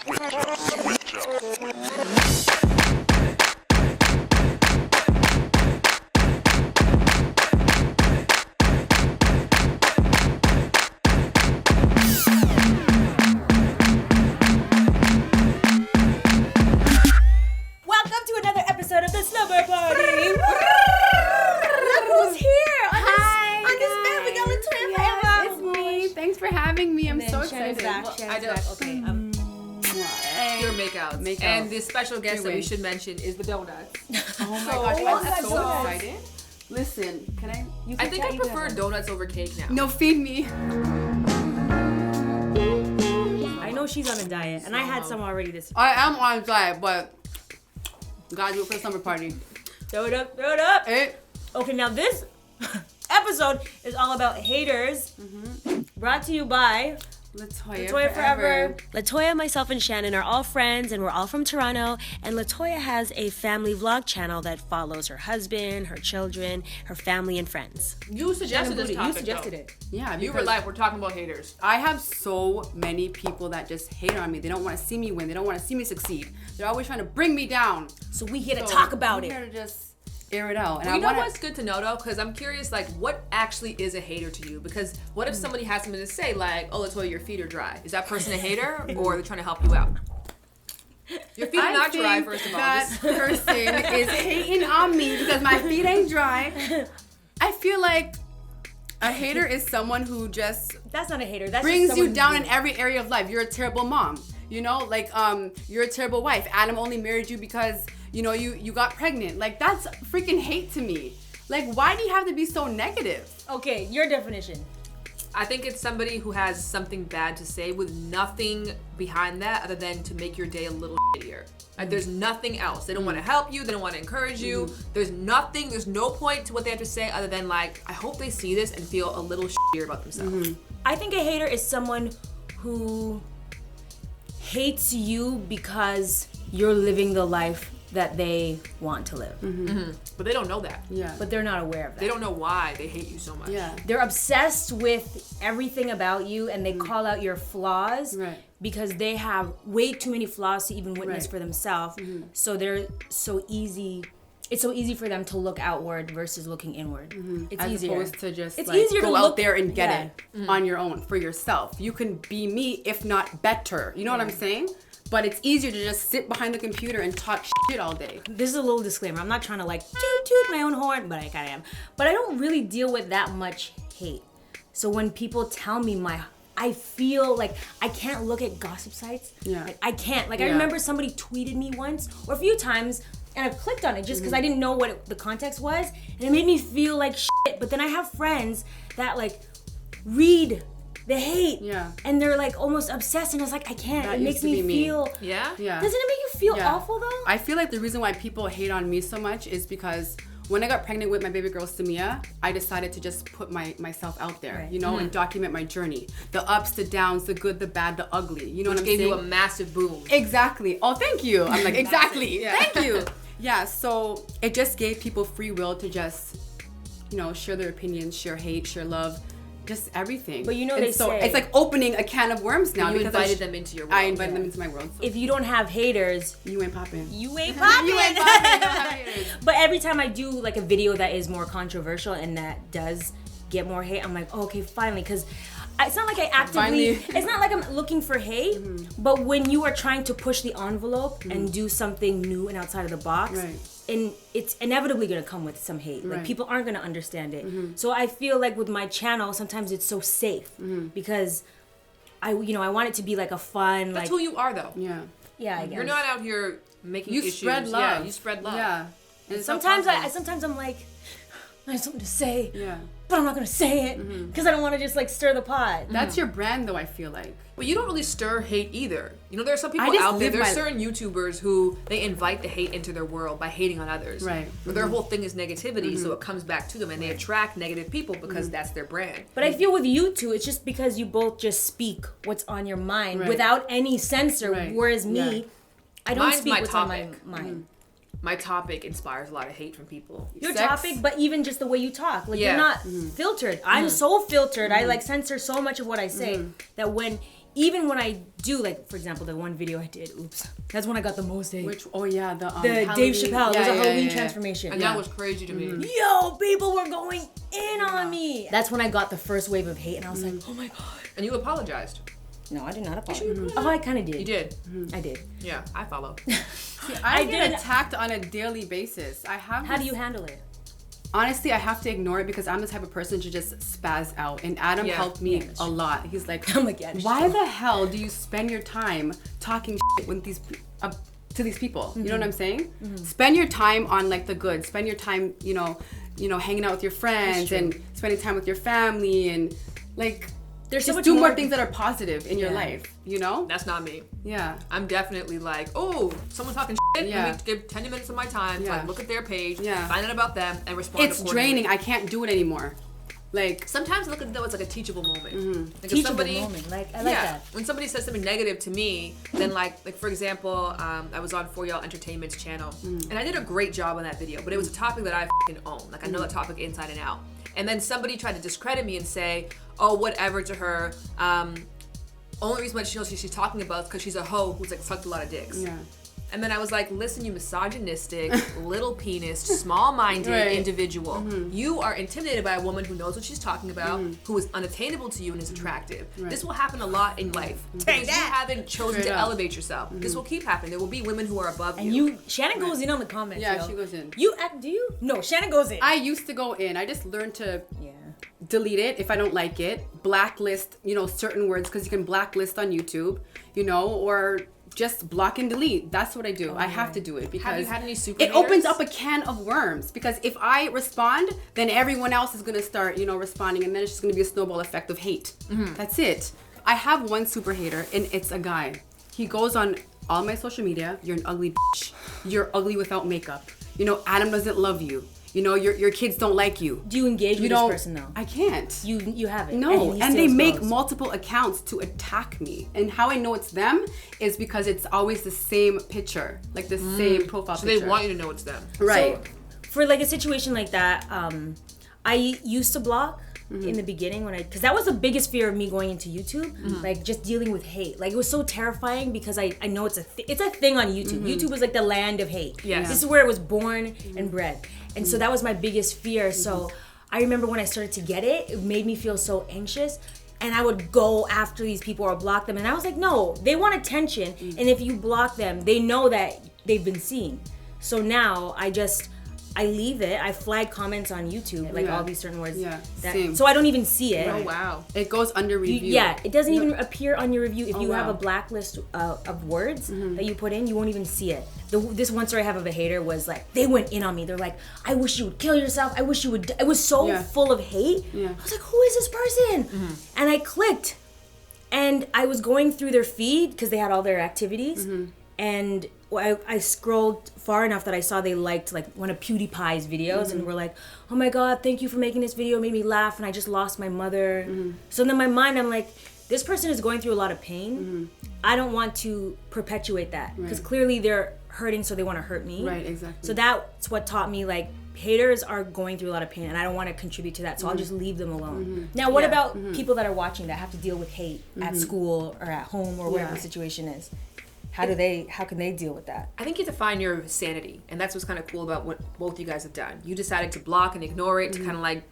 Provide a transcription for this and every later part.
Welcome to another episode of the Slumber Party. Look who's here on this bed. We got LaToya Forever. It's me. Thanks for having me. I'm so excited. Shannon's back. Okay. Your makeouts. And the special guest that we should mention is the donuts. Oh my gosh, I'm so excited. Listen, can I? I think I prefer donuts over cake now. No, feed me. I know she's on a diet, and I had some already this week. I am on a diet, but gotta do it for the summer party. Throw it up, throw it up. Hey. Okay, now this episode is all about haters. Brought to you by LaToya Forever. LaToya, myself, and Shannon are all friends, and we're all from Toronto. And LaToya has a family vlog channel that follows her husband, her children, her family, and friends. You suggested this topic. You suggested it. Yeah, You were like, we're talking about haters. I have so many people that just hate on me. They don't want to see me win. They don't want to see me succeed. They're always trying to bring me down. So we here to talk about I'm it. here to just air it out. And Well, you know wanna... what's good to know though? Because I'm curious, like, what actually is a hater to you? Because what if somebody has something to say, like, oh, LaToya, your feet are dry? Is that person a hater, or they're trying to help you out? Your feet are not dry, first of all. That person is hating on me because my feet ain't dry. I feel like a hater is someone who just That's not a hater. That's brings just you someone down who's in every area of life. You're a terrible mom. You know, like you're a terrible wife. Adam only married you because you know you got pregnant. Like that's freaking hate to me. Like why do you have to be so negative? Okay, your definition. I think it's somebody who has something bad to say with nothing behind that other than to make your day a little shittier. Like there's nothing else. They don't want to help you. They don't want to encourage you. There's nothing. There's no point to what they have to say other than like, I hope they see this and feel a little shittier about themselves. I think a hater is someone who hates you because you're living the life that they want to live. But they don't know that. Yeah. But they're not aware of that. They don't know why they hate you so much. Yeah. They're obsessed with everything about you, and they call out your flaws because they have way too many flaws to even witness for themselves. So it's so easy for them to look outward versus looking inward. It's As easier. opposed to just It's like, easier go to out look there and get it on your own for yourself. You can be me, if not better. You know what I'm saying? But it's easier to just sit behind the computer and talk shit all day. This is a little disclaimer. I'm not trying to like toot my own horn, but I kind of am. But I don't really deal with that much hate. So when people tell me I feel like I can't look at gossip sites. Yeah. Like, I can't. Like I remember somebody tweeted me once or a few times, and I clicked on it just because I didn't know what the context was, and it made me feel like shit. But then I have friends that like read the hate, and they're like almost obsessed, and I was like, I can't. That it makes used to me be me. feel. Yeah? Yeah. Doesn't it make you feel awful though? I feel like the reason why people hate on me so much is because when I got pregnant with my baby girl Samia, I decided to just put myself out there, you know, and document my journey. The ups, the downs, the good, the bad, the ugly. You know what I'm saying? Gave you a massive boom. Exactly. Oh, thank you. I'm like, exactly. Thank you. Yeah, so it just gave people free will to just, you know, share their opinions, share hate, share love. Just everything. But you know and they say it's like opening a can of worms now. You because invited them into your world. I invited them into my world. So if you don't have haters, you ain't popping. you ain't popping. You ain't popping. You don't have haters. But every time I do like a video that is more controversial and that does get more hate, I'm like, oh, okay, finally, because it's not like I actively, it's not like I'm looking for hate, but when you are trying to push the envelope and do something new and outside of the box, and it's inevitably going to come with some hate. Like people aren't going to understand it. So I feel like with my channel, sometimes it's so safe because I want it to be like a fun, That's like who you are though. Yeah. I guess. You're not out here making You issues. spread love. Yeah, you spread love. Yeah. And sometimes I'm like, I have something to say. Yeah. But I'm not gonna say it because I don't want to just like stir the pot. That's your brand though, I feel like. But you don't really stir hate either. You know, there are some people just out there, live there's my- certain YouTubers who they invite the hate into their world by hating on others. Right. But their whole thing is negativity, so it comes back to them and they attract negative people because that's their brand. But I feel with you two, it's just because you both just speak what's on your mind without any censor. Right. Whereas me, I don't Mine's speak my what's topic. on my mind. My topic inspires a lot of hate from people. Your Sex. topic, but even just the way you talk. Like, Yeah. you're not filtered. I'm so filtered. I, like, censor so much of what I say that when even when I do, like, for example, the one video I did, that's when I got the most hate. Which, oh yeah, the Dave Chappelle, it was a Halloween transformation. And that was crazy to me. Yo, people were going in on me. That's when I got the first wave of hate, and I was like, oh my God. And you apologized. No, I did not apologize. Oh, I kind of did. You did. I did. Yeah, I follow. See, I get attacked on a daily basis. How do you handle it? Honestly, I have to ignore it because I'm the type of person to just spaz out. And Adam helped me a lot. He's like, I'm like, yeah, why the hell do you spend your time talking shit with to these people? You know what I'm saying? Spend your time on like the good. Spend your time, you know, hanging out with your friends and spending time with your family and like there's just so much do more things that are positive in your life. You know? That's not me. Yeah. I'm definitely like, oh, someone's talking shit. Yeah. Let me give 10 minutes of my time to like look at their page, find out about them, and respond. It's draining. I can't do it anymore. Like sometimes I look at it though, it's like a teachable moment. Like teachable moment. Like I like that. When somebody says something negative to me, then like for example, I was on For Y'all Entertainment's channel, and I did a great job on that video, but it was a topic that I f***ing own. Like I know that topic inside and out. And then somebody tried to discredit me and say, oh, whatever to her. Only reason why she knows she's talking about is because she's a hoe who's like sucked a lot of dicks. Yeah. And then I was like, listen, you misogynistic, little penis, small-minded individual. You are intimidated by a woman who knows what she's talking about, who is unattainable to you and is attractive. This will happen a lot in life. Because you haven't chosen to elevate yourself. This will keep happening. There will be women who are above you. And Shannon goes in on the comments. Yeah, she goes in. Do you? No, Shannon goes in. I used to go in. I just learned to delete it if I don't like it. Blacklist, certain words because you can blacklist on YouTube, or just block and delete. That's what I do. I have to do it because have you had any super it opens up a can of worms. Because if I respond, then everyone else is gonna start, responding, and then it's just gonna be a snowball effect of hate. That's it. I have one super hater, and it's a guy. He goes on all my social media. You're an ugly bitch. You're ugly without makeup. Adam doesn't love you. Your kids don't like you. Do you engage with this person though? I can't. You haven't. No, and they make multiple accounts to attack me. And how I know it's them is because it's always the same picture, like the same profile picture. So they want you to know it's them. Right. So, for like a situation like that, I used to block in the beginning because that was the biggest fear of me going into YouTube, like just dealing with hate. Like it was so terrifying because I know it's a thing on YouTube. YouTube was like the land of hate. Yes. This is where it was born and bred. And so that was my biggest fear. So I remember when I started to get it, it made me feel so anxious. And I would go after these people or block them. And I was like, no, they want attention. And if you block them, they know that they've been seen. So now I leave it. I flag comments on YouTube, like all these certain words. Yeah, same. So I don't even see it. Oh, wow. It goes under review. It doesn't even appear on your review. If you have a blacklist of words that you put in, you won't even see it. This one story I have of a hater was like, they went in on me. They're like, I wish you would kill yourself. I wish you would. It was so full of hate. Yeah. I was like, who is this person? And I clicked. And I was going through their feed because they had all their activities. And I scrolled far enough that I saw they liked like one of PewDiePie's videos and were like, oh my God, thank you for making this video. It made me laugh and I just lost my mother. So in my mind, I'm like, this person is going through a lot of pain. I don't want to perpetuate that because clearly they're hurting, so they want to hurt me. Right, exactly. So that's what taught me like haters are going through a lot of pain and I don't want to contribute to that, so I'll just leave them alone. Now, what about people that are watching that have to deal with hate at school or at home or whatever the situation is? How can they deal with that? I think you have to find your sanity, and that's what's kind of cool about what both you guys have done. You decided to block and ignore it, to kind of like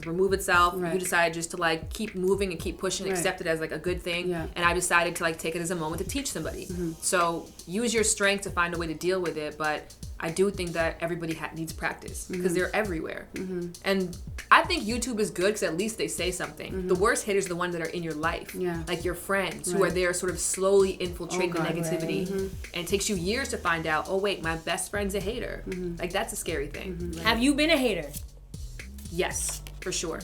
remove itself. You decided just to like keep moving and keep pushing, accept it as like a good thing. And I decided to like take it as a moment to teach somebody. So use your strength to find a way to deal with it, but I do think that everybody needs practice because they're everywhere. And I think YouTube is good because at least they say something. The worst haters are the ones that are in your life, like your friends who are there sort of slowly infiltrating the negativity. And it takes you years to find out, oh wait, my best friend's a hater. Like that's a scary thing. Have you been a hater? Yes, for sure.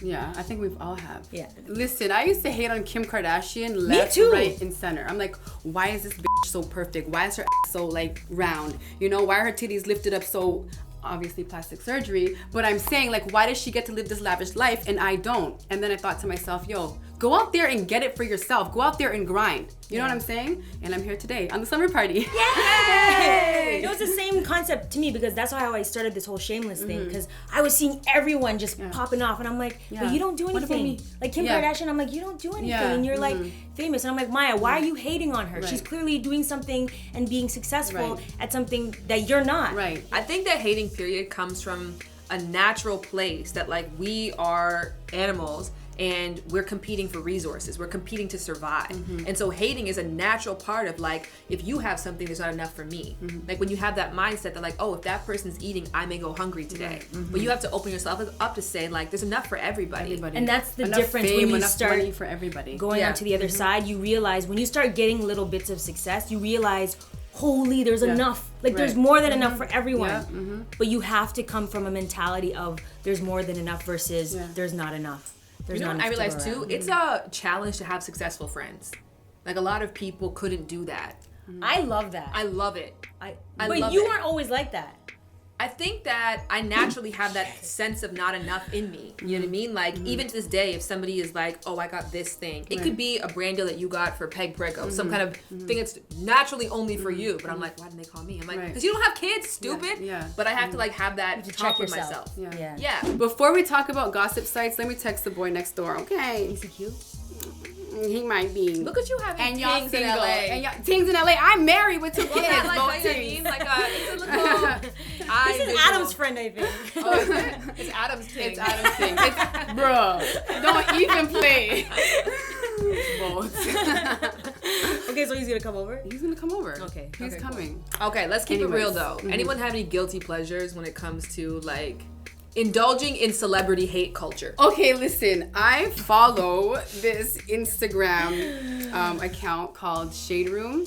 Yeah, I think we've all have. Yeah. Listen, I used to hate on Kim Kardashian left, right, and center. I'm like, why is this bitch so perfect? Why is her ass so like round? Why are her titties lifted up so obviously plastic surgery? But I'm saying like, why does she get to live this lavish life and I don't? And then I thought to myself, yo, go out there and get it for yourself. Go out there and grind. You know what I'm saying? And I'm here today on the Slumber Party. Yay! It was the same concept to me because that's how I started this whole Shameless thing because I was seeing everyone just popping off and I'm like, but you don't do anything. Like Kim Kardashian, I'm like, you don't do anything and you're like famous. And I'm like, Maya, why are you hating on her? She's clearly doing something and being successful at something that you're not. Right. I think that hating period comes from a natural place that like we are animals and we're competing for resources. We're competing to survive. And so hating is a natural part of like, if you have something, there's not enough for me. Like when you have that mindset that like, oh, if that person's eating, I may go hungry today. But you have to open yourself up to say like, there's enough for everybody. And that's the enough difference fame, when you enough start money for everybody. going on to the other side. You realize when you start getting little bits of success, you realize, holy, there's enough. Like there's more than enough for everyone. But you have to come from a mentality of there's more than enough versus there's not enough. There's you know not what I enough realized too? It's a challenge to have successful friends. Like a lot of people couldn't do that. I love that. I love it. But you weren't always like that. I think that I naturally have that sense of not enough in me. You know what I mean? Like even to this day, if somebody is like, "Oh, I got this thing," it could be a brand deal that you got for Peg Prego, some kind of thing that's naturally only for you. But I'm like, why didn't they call me? I'm like, because you don't have kids, stupid. Yeah. But I have to like have that talk with myself. Yeah. Before we talk about gossip sites, let me text the boy next door. Okay. Is he cute? He might be. Look at you having And y'all things in single. LA. And y'all things in LA. I'm married with 2 kids. Like, both you know what I things. mean? Like it's a little This is Adam's friend, I think. Oh, is it? It's Adam's thing. It's Adam's thing. It's, bruh, don't even play. Both. Okay, so he's gonna come over? He's gonna come over. Okay. He's coming. Okay, let's keep it real though. Anyone have any guilty pleasures when it comes to like indulging in celebrity hate culture? Okay, listen, I follow this Instagram account called Shade Room,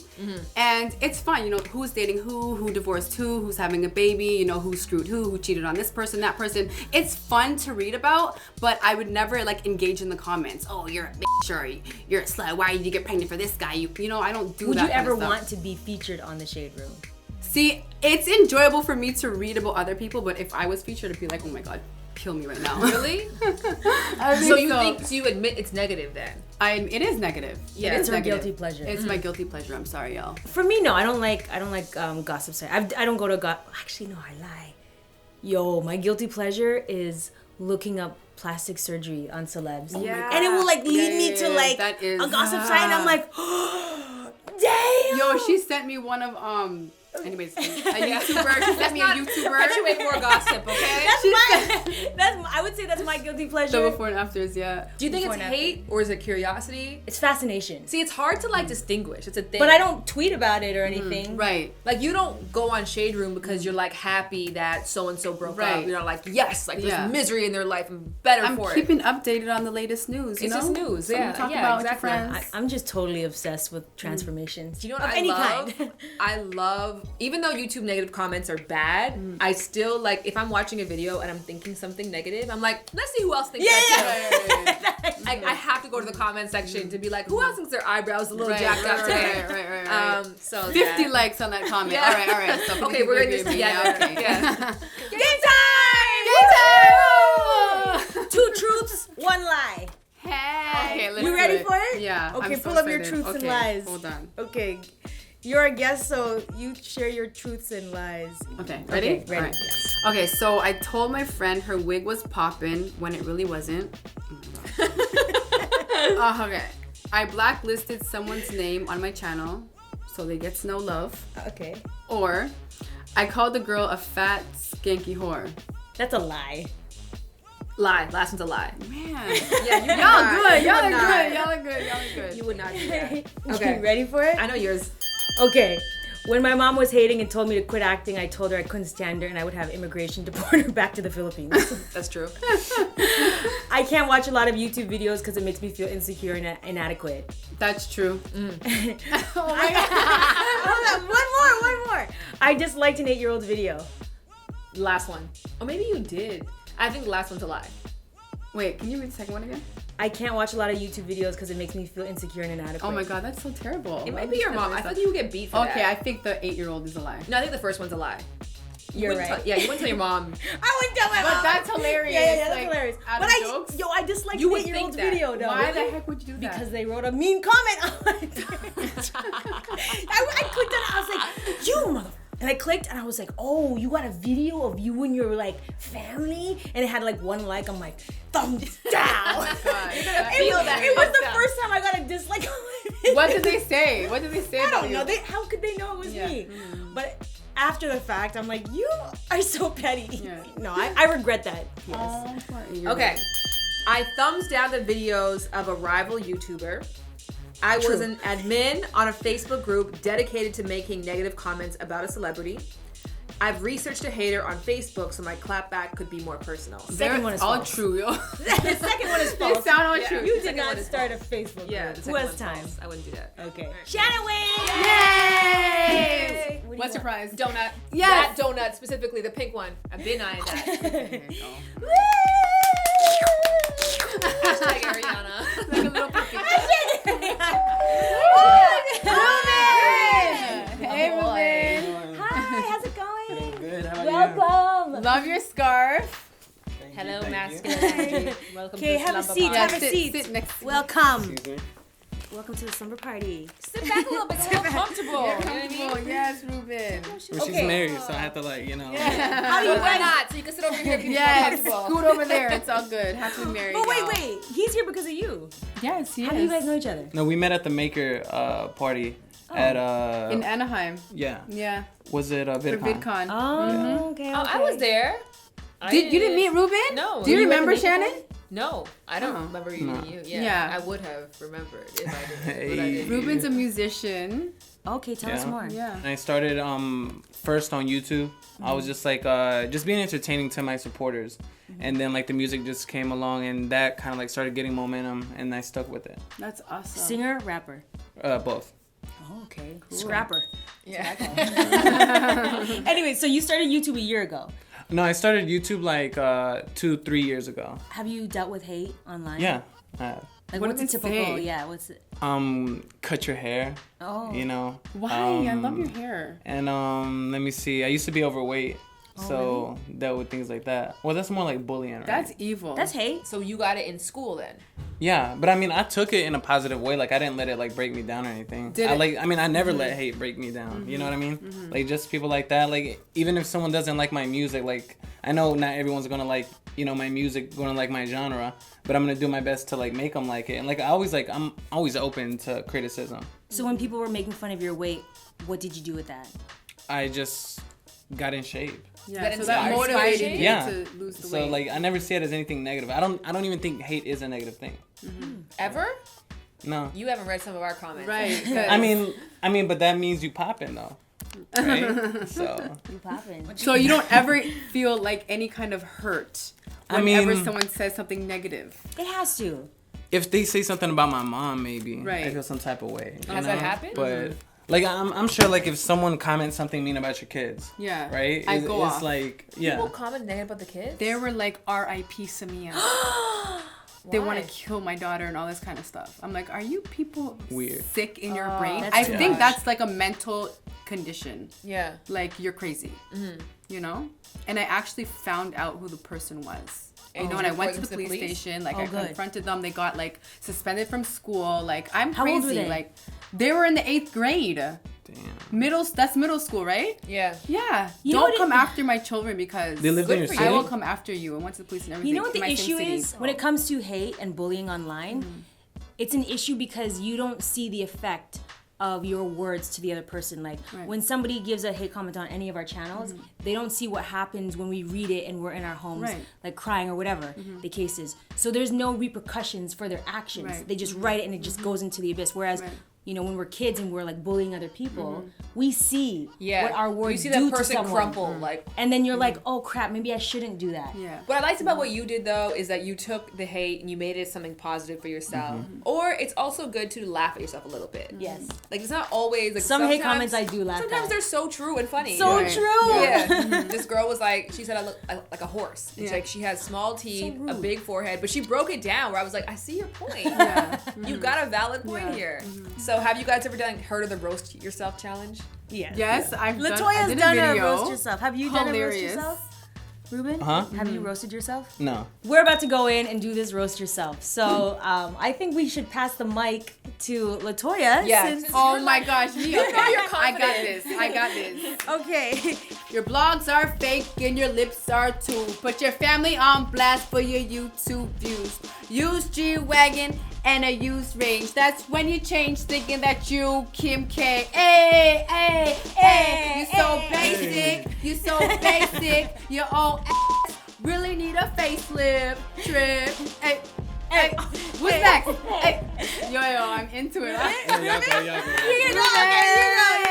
and it's fun, you know, who's dating who divorced who's having a baby, you know, who screwed who cheated on this person, that person. It's fun to read about, but I would never like engage in the comments. Oh, you're a bitch, or you're a slut. Why did you get pregnant for this guy? You know, I don't do that. Would you ever kind of stuff. want to be featured on the Shade Room? See, it's enjoyable for me to read about other people, but if I was featured, I'd be like, oh my god, kill me right now. Really? So you admit it's negative then? It is negative. Yeah, it's her guilty pleasure. It's my guilty pleasure. I'm sorry, y'all. For me, no, I don't like gossip sites. I don't go to Actually, no, I lie. Yo, my guilty pleasure is looking up plastic surgery on celebs. Yeah. And it will like lead me to like that is, a gossip site, and I'm like, oh, damn. Yo, she sent me one of anyways, a YouTuber. She sent me a YouTuber. Perpetuate more gossip, okay? I would say that's my guilty pleasure. The before and afters, yeah. Do you think Before it's and after. hate or is it curiosity? It's fascination. See, it's hard to like distinguish. It's a thing. But I don't tweet about it or anything. Right. Like you don't go on Shade Room because you're like happy that so and so broke Right. up. You're not like yes, like there's misery in their life and better I'm for it. keeping updated on the latest news. You It's know? just news, Something yeah, to talk yeah, about with your exactly. friends. I'm just totally obsessed with transformations. Do you know what of I any love? kind. I love, even though YouTube negative comments are bad, I still like, if I'm watching a video and I'm thinking something negative, I'm like, let's see who else thinks that too. I have to go to the comment section to be like, who else thinks their eyebrows a little jacked up today? Right. So 50 likes on that comment. Yeah. All right. So Okay, we're in this together. Okay. Yeah. Game time! 2 truths, 1 lie. Hey. Okay, let's You do ready it. for it? Yeah. Okay, I'm so pull up your excited. truths and lies. Hold on. Okay. You're a guest, so you share your truths and lies. Okay, ready? Okay, ready. All right. Okay, so I told my friend her wig was poppin' when it really wasn't. Okay. I blacklisted someone's name on my channel, so they get no love. Okay. Or I called the girl a fat, skanky whore. That's a lie. Lie. Last one's a lie. Man. Yeah, you Y'all are good. You would not do that. Okay. You ready for it? I know yours. Okay. When my mom was hating and told me to quit acting, I told her I couldn't stand her and I would have immigration deport her back to the Philippines. That's true. I can't watch a lot of YouTube videos because it makes me feel insecure and inadequate. That's true. Oh my God. One more. I disliked an 8-year-old's video. Last one. Oh, maybe you did. I think the last one's a lie. Wait, can you read the second one again? I can't watch a lot of YouTube videos because it makes me feel insecure and inadequate. Oh my God, that's so terrible. It might be your mom. I thought you would get beat for that. Okay, I think the 8-year-old is a lie. No, I think the first one's a lie. You're right. You wouldn't tell your mom. I wouldn't tell my mom. But that's hilarious. Yeah, that's like, hilarious. Out But of jokes? I disliked You the would 8-year-old's think that. video though. Why the heck would you do that? Because they wrote a mean comment on it. I clicked on it. I was like, you mother. And I clicked and I was like, oh, you got a video of you and your like family? And it had like 1 like. I'm like, thumbs down. Oh my God. It was the first time I got a dislike on my video. What did they say? What did they say I about don't you? know. How could they know it was me? But after the fact, I'm like, you are so petty. Yeah. No, I regret that. Yes. Oh, Okay. I thumbs down the videos of a rival YouTuber. I was an admin on a Facebook group dedicated to making negative comments about a celebrity. I've researched a hater on Facebook so my clapback could be more personal. Second one is all false. true, yo. The second one is They false. sound all true. You did Second not one is start a Facebook Yeah, group. the Who second has one's time? false. I wouldn't do that. Okay. Shannon wins! Yay! What do you What's your want? prize? Donut. Yes. That donut, specifically the pink one. I've been eyeing that. There you go. Woo! Hashtag Ariana. Like a little puppy. Hey, Reuben. Hi, how's it going? Good. How about Welcome. Love your scarf. you? Hello, Thank masculine energy. Welcome Okay, to have a Slumber seat. Pod. Have a sit, seat. sit next to me. Welcome. Excuse me. Welcome to the slumber party. Sit back a little bit, get a little comfortable. You know what I mean? Comfortable. Yes, Reuben. Well, she's Okay. married, so I have to like, you know. How do you Why guys? not? So you can sit over here if you feel Yes, comfortable. scoot over there. It's all good. Happy married. But now. wait. He's here because of you. Yes, he How do you guys know each other? No, we met at the Maker party at In Anaheim. yeah. Yeah. Was it For VidCon? VidCon. Oh, okay. Oh, I was there. You didn't meet Reuben? No. Do you You remember were the Shannon? No, I don't Oh. remember you. No. Yeah, Yeah. I would have remembered if I didn't. But I Hey. didn't. Reuben's a musician. Okay, tell us Yeah. more. Yeah. And I started first on YouTube. I was just like just being entertaining to my supporters. And then like the music just came along and that kind of like started getting momentum and I stuck with it. That's awesome. Singer, rapper. Both. Oh, okay. Scrapper. Yeah. Anyway, so you started YouTube a year ago. No, I started YouTube like 2-3 years ago. Have you dealt with hate online? Yeah. Like What what's a did it typical? say? Yeah. What's it? Cut your hair. Oh. You know. Why? I love your hair. And let me see. I used to be overweight, so dealt with things like that. Well, that's more like bullying, right? That's evil. That's hate. So you got it in school then? Yeah, but I mean, I took it in a positive way. Like I didn't let it like break me down or anything. Did it? I never let hate break me down. You know what I mean? Like just people like that. Like even if someone doesn't like my music, like I know not everyone's gonna like my music, gonna like my genre, but I'm gonna do my best to like make them like it. And like I'm always open to criticism. So when people were making fun of your weight, what did you do with that? I just got in shape. Yeah, That so that inspires motivated you. you Yeah. to lose the So weight. like I never see it as anything negative. I don't even think hate is a negative thing. Ever? No. You haven't read some of our comments. Right. I mean, but that means you popping though, right? So You popping? So you don't ever feel like any kind of hurt I whenever mean- someone says something negative. It has to. if they say something about my mom, maybe Right. I feel some type of way. you Has know? that happened? But like I'm sure like if someone comments something mean about your kids, Yeah. right? I It's go off. like yeah. People comment negative about the kids? They were like, R.I.P. Samia. They want Why? to kill my daughter and all this kind of stuff. I'm like, are you people Weird. sick in your brain? that's I too think much. that's like a mental condition. Yeah. Like you're crazy, you know? And I actually found out who the person was. You know, and I went to the police station. Like Oh, I good. confronted them. They got like suspended from school. Like I'm How crazy. old were they? Like they were in the 8th grade. Damn. That's middle school, right? Yeah. Yeah. You know Don't what come it- after my children because They lived in your for city. I will come after you. And went to the police and everything. You know what in the my same issue city. is when it comes to hate and bullying online? It's an issue because you don't see the effect of your words to the other person. Like Right. when somebody gives a hate comment on any of our channels, they don't see what happens when we read it and we're in our homes Right. like crying or whatever the case is. So there's no repercussions for their actions. Right. They just write it and it just goes into the abyss. Whereas Right. you know, when we're kids and we're like bullying other people, we see Yeah. what our words You see do that person to someone. crumple, like. And then you're like, oh crap, maybe I shouldn't do that. Yeah. What I liked about what you did though is that you took the hate and you made it something positive for yourself. Or it's also good to laugh at yourself a little bit. Yes. Like it's not always like Some hate sometimes- comments I do laugh Sometimes at. they're so true and funny. So Right. true. Yeah. This girl was like, she said I look like a horse. It's Yeah. like she has small teeth, So a rude. big forehead, but she broke it down where I was like, I see your point. Yeah. You got a valid point Yeah. here. So So have you guys ever heard of the roast yourself challenge? Yes, I've LaToya's done a roast yourself. Have you done a roast Hilarious. yourself? Ruben? Have you roasted yourself? No. We're about to go in and do this roast yourself. So I think we should pass the mic to LaToya. Yeah. Since, Oh my gosh, me. You know you're I got confident. this. I got this. okay. Your blogs are fake and your lips are too. Put your family on blast for your YouTube views. Use G-Wagon and a used range. That's when you change thinking that you Kim K. Hey, hey, hey. You so basic. You so basic. Your old ass really need a facelift. Trip. Hey. Hey, what's next? Hey, yo, I'm into it. Y'all go.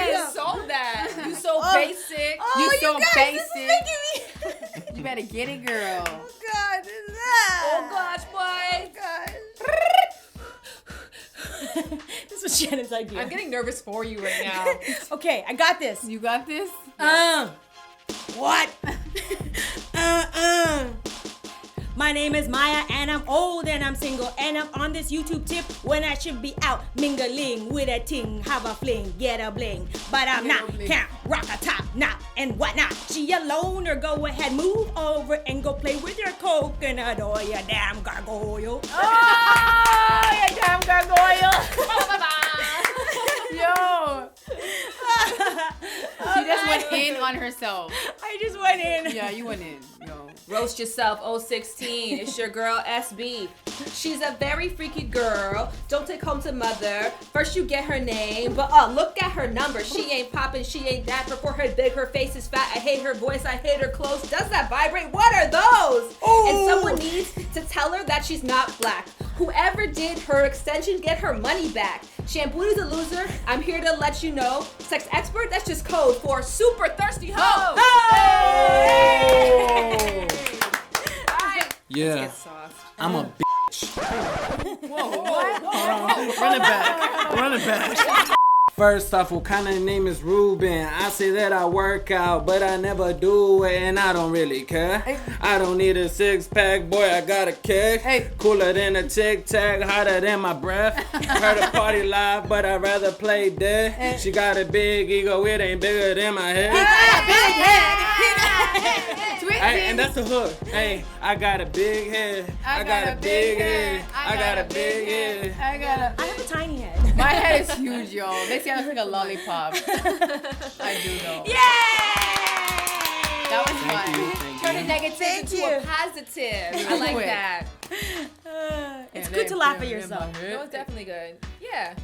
You sold that. You so basic. You so guys, basic. This is making me... You better get it, girl. Oh, God. This is that. Oh gosh, boy. This was Shannon's idea. I'm getting nervous for you right now. Okay, I got this. You got this? What? My name is Maya and I'm old and I'm single and I'm on this YouTube tip when I should be out mingling with a ting, have a fling, get a bling. But I'm not, can't rock a top knot and whatnot. She alone or go ahead, move over and go play with your coconut oil, you damn gargoyle. Oh, you damn gargoyle. Yo. She just went in on herself. I just went in. Yeah, you went in. Yo. Roast yourself, 016. It's your girl, SB. She's a very freaky girl. Don't take home to mother. First you get her name, but look at her number. She ain't popping, she ain't that. Her forehead big, her face is fat. I hate her voice, I hate her clothes. Does that vibrate? What are those? Ooh. And someone needs to tell her that she's not black. Whoever did her extension, get her money back. Shampoo's a loser. I'm here to let you know. Sex expert, that's just code for super thirsty hoe. Hey! Yeah. Get sauced. I'm a bitch. Run it back. First off, what kind of name is Reuben? I say that I work out, but I never do it, and I don't really care. I don't need a six-pack, boy, I got a kick. Cooler than a tic-tac, hotter than my breath. Heard a party live, but I'd rather play dead. She got a big ego, it ain't bigger than my head. And that's the hook. Hey, I got a big head. I got a big head. I got a big head. I have a tiny head. My head is huge, y'all. They say I look like a lollipop. I do though. Yay! That was fun. Turn a negative Thank into you. a positive. I like that. It's good to laugh at yourself. That was definitely good. Yeah.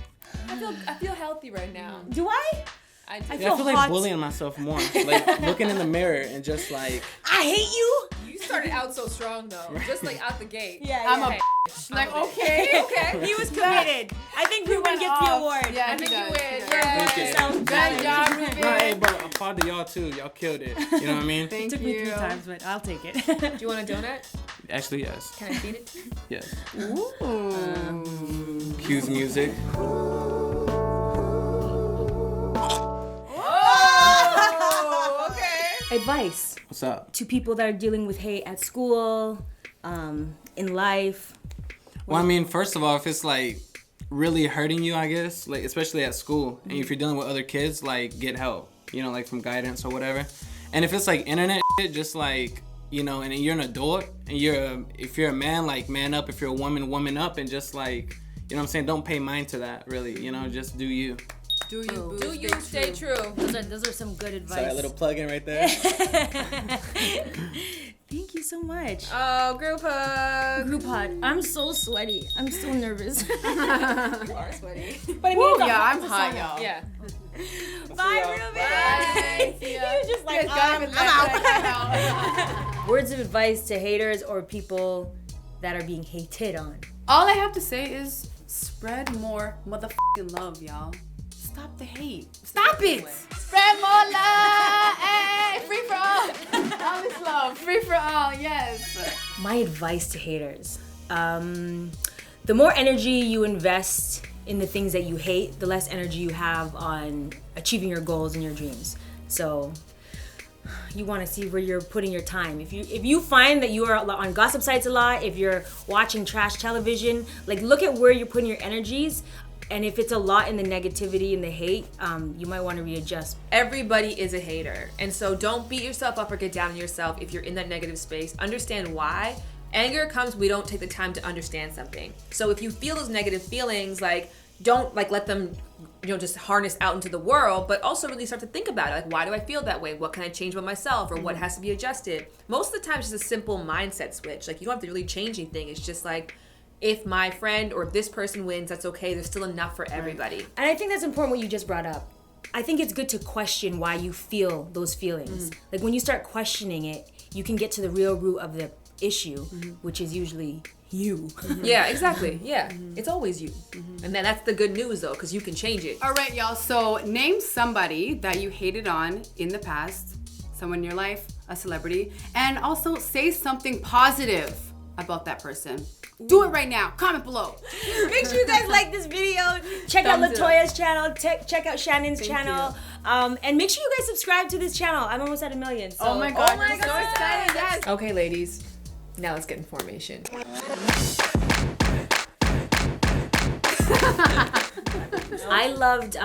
I feel healthy right now. Do I? I do. I Yeah, I feel like hot. bullying myself more. Like looking in the mirror and just like, I hate you. You started out so strong though. Just like out the gate. Yeah, I'm yeah. a like, okay. Okay. He was committed. I think Ruben gets the award. Yeah, I he think does. you win. Thank you. So Good job, no, Ruben. hey, but I'm proud of y'all too. Y'all killed it. You know what I mean? Thank Took you. me 3 times, but I'll take it. Do you want a donut? Actually, yes. Can I feed it? Yes. Ooh. Cues music. Oh, okay. Advice What's up? to people that are dealing with hate at school, in life. Well, I mean, first of all, if it's like really hurting you, I guess, like especially at school, and if you're dealing with other kids, like get help, you know, like from guidance or whatever. And if it's like internet shit, just like, you know, and you're an adult, and if you're a man, like man up. If you're a woman, woman up, and just like, you know what I'm saying, don't pay mind to that, really. You know, just do you. Do you, boo, Do you stay true? Those are some good advice. Sorry, a little plug in right there. Thank you so much. Oh, group hug. Group hug. I'm so sweaty. I'm so nervous. You are sweaty. But it Woo, means yeah, I'm hot, y'all. Yeah. Bye, Ruben. Bye. See He ya. was just like, You guys I'm gotta be out. Words of advice to haters or people that are being hated on. All I have to say is spread more motherfucking love, y'all. Stop the hate. Stop it. Spread more love. Hey, free for all. All this love. Free for all. Yes. My advice to haters. The more energy you invest in the things that you hate, the less energy you have on achieving your goals and your dreams. So you want to see where you're putting your time. If you find that you are on gossip sites a lot, if you're watching trash television, like look at where you're putting your energies And if it's a lot in the negativity and the hate, you might want to readjust. Everybody is a hater. And so don't beat yourself up or get down on yourself if you're in that negative space. Understand why. Anger comes, we don't take the time to understand something. So if you feel those negative feelings, like, don't like let them, just harness out into the world, but also really start to think about it. Like, why do I feel that way? What can I change about myself? Or what has to be adjusted? Most of the time, it's just a simple mindset switch. Like, you don't have to really change anything. It's just like, if my friend or if this person wins, that's okay. There's still enough for everybody. And I think that's important what you just brought up. I think it's good to question why you feel those feelings. Like, when you start questioning it, you can get to the real root of the issue, which is usually you. Yeah, exactly. Yeah, it's always you. And then that's the good news, though, because you can change it. All right, y'all. So name somebody that you hated on in the past, someone in your life, a celebrity, and also say something positive about that person. Do it right now. Comment below. Make sure you guys like this video. Check out LaToya's channel. Check out Shannon's channel. And make sure you guys subscribe to this channel. I'm almost at 1 million. So. Oh my god, I'm so excited. Yes. Okay, ladies. Now let's get in formation. I loved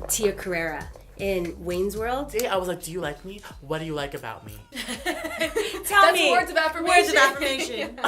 Tia Carrera in Wayne's World. I was like, do you like me? What do you like about me? Tell me. Words of affirmation. Words of affirmation.